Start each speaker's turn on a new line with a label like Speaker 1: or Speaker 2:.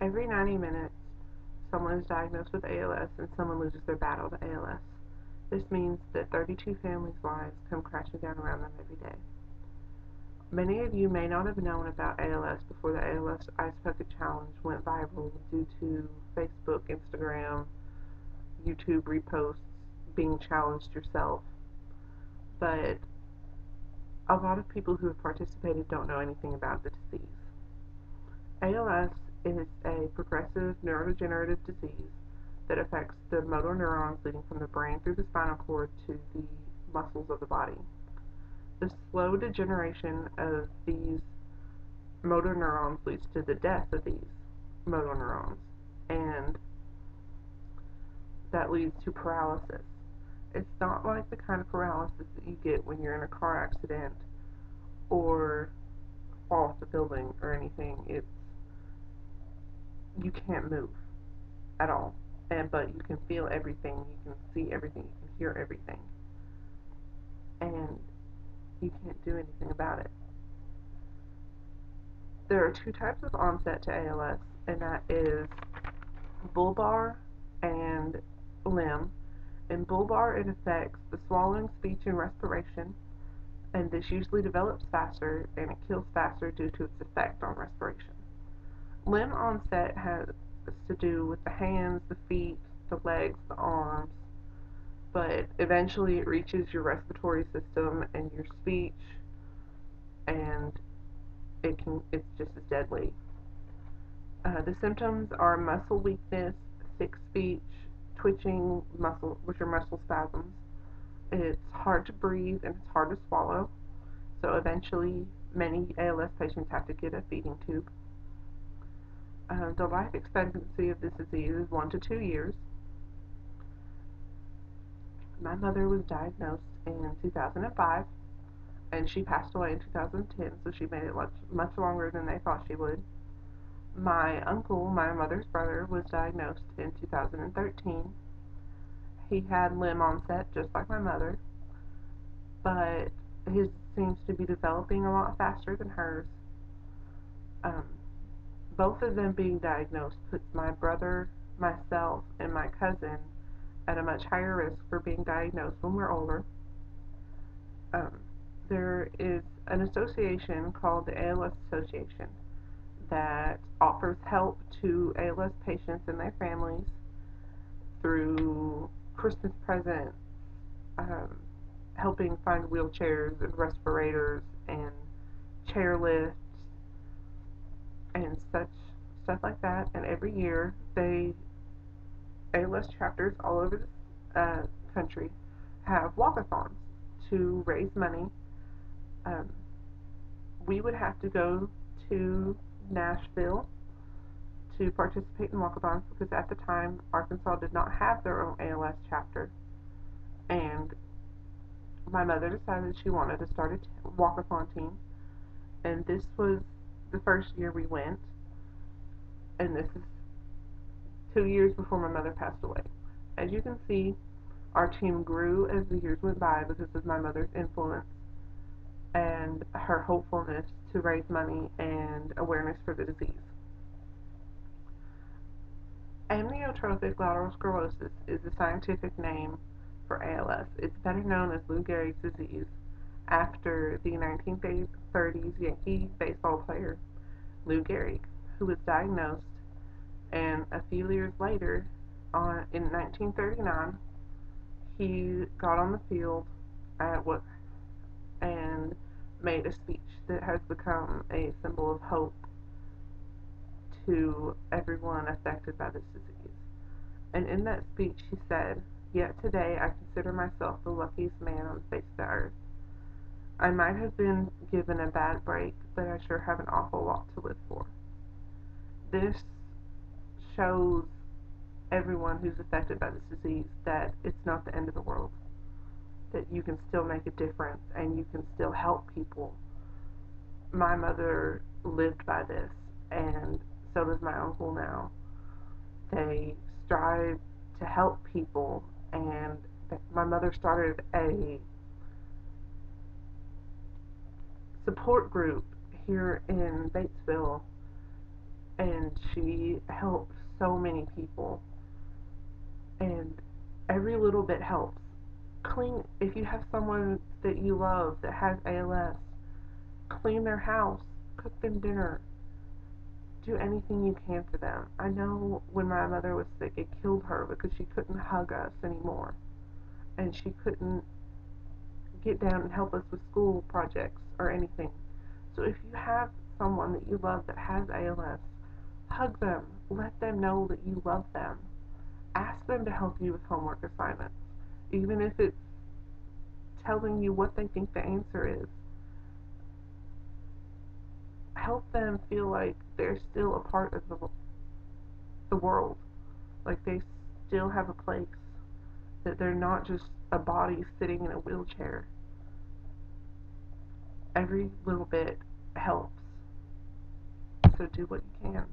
Speaker 1: Every 90 minutes, someone is diagnosed with ALS and someone loses their battle to ALS. This means that 32 families' lives come crashing down around them every day. Many of you may not have known about ALS before the ALS Ice Bucket Challenge went viral due to Facebook, Instagram, YouTube reposts, being challenged yourself. But a lot of people who have participated don't know anything about the disease. ALS is a progressive neurodegenerative disease that affects the motor neurons leading from the brain through the spinal cord to the muscles of the body. The slow degeneration of these motor neurons leads to the death of these motor neurons, and that leads to paralysis. It's not like the kind of paralysis that you get when you're in a car accident or fall off the building or anything. It's you can't move at all, but you can feel everything, you can see everything, you can hear everything, and you can't do anything about it. There are two types of onset to ALS, and that is bulbar and limb. In bulbar, it affects the swallowing, speech, and respiration, and this usually develops faster and it kills faster due to its effect on respiration. Limb onset has to do with the hands, the feet, the legs, the arms, but eventually it reaches your respiratory system and your speech, and it's just as deadly. The symptoms are muscle weakness, thick speech, twitching, which are muscle spasms. It's hard to breathe and it's hard to swallow. So eventually, many ALS patients have to get a feeding tube. The life expectancy of this disease is 1 to 2 years. My mother was diagnosed in 2005, and she passed away in 2010, so she made it much longer than they thought she would. My uncle, my mother's brother, was diagnosed in 2013. He had limb onset, just like my mother, but his seems to be developing a lot faster than hers. Um, both of them being diagnosed puts my brother, myself, and my cousin at a much higher risk for being diagnosed when we're older. Um, there is an association called the ALS Association that offers help to ALS patients and their families through Christmas presents, um, helping find wheelchairs and respirators and chairlifts and such stuff like that. And every year, ALS chapters all over the country have walkathons to raise money. Um, we would have to go to Nashville to participate in walkathons because at the time Arkansas did not have their own ALS chapter, and my mother decided she wanted to start a walkathon team, and this was the first year we went, and this is 2 years before my mother passed away. As you can see, our team grew as the years went by because of my mother's influence and her hopefulness to raise money and awareness for the disease. Amyotrophic lateral sclerosis is the scientific name for ALS. It's better known as Lou Gehrig's disease after the 1930s Yankee baseball player Lou Gehrig, who was diagnosed, and a few years later, in 1939, he got on the field and made a speech that has become a symbol of hope to everyone affected by this disease. And in that speech, he said, "Yet today I consider myself the luckiest man on the face of the earth. I might have been given a bad break, but I sure have an awful lot to live for." This shows everyone who's affected by this disease that it's not the end of the world, that you can still make a difference and you can still help people. My mother lived by this, and so does my uncle now. They strive to help people, and my mother started a support group here in Batesville and she helped so many people, and every little bit helps. Clean, if you have someone that you love that has ALS, clean their house, cook them dinner, do anything you can for them. I know when my mother was sick, it killed her because she couldn't hug us anymore, and she couldn't get down and help us with school projects or anything. So if you have someone that you love that has ALS, hug them, let them know that you love them. Ask them to help you with homework assignments, even if it's telling you what they think the answer is. Help them feel like they're still a part of the world, like they still have a place, that they're not just a body sitting in a wheelchair. Every little bit helps, so do what you can.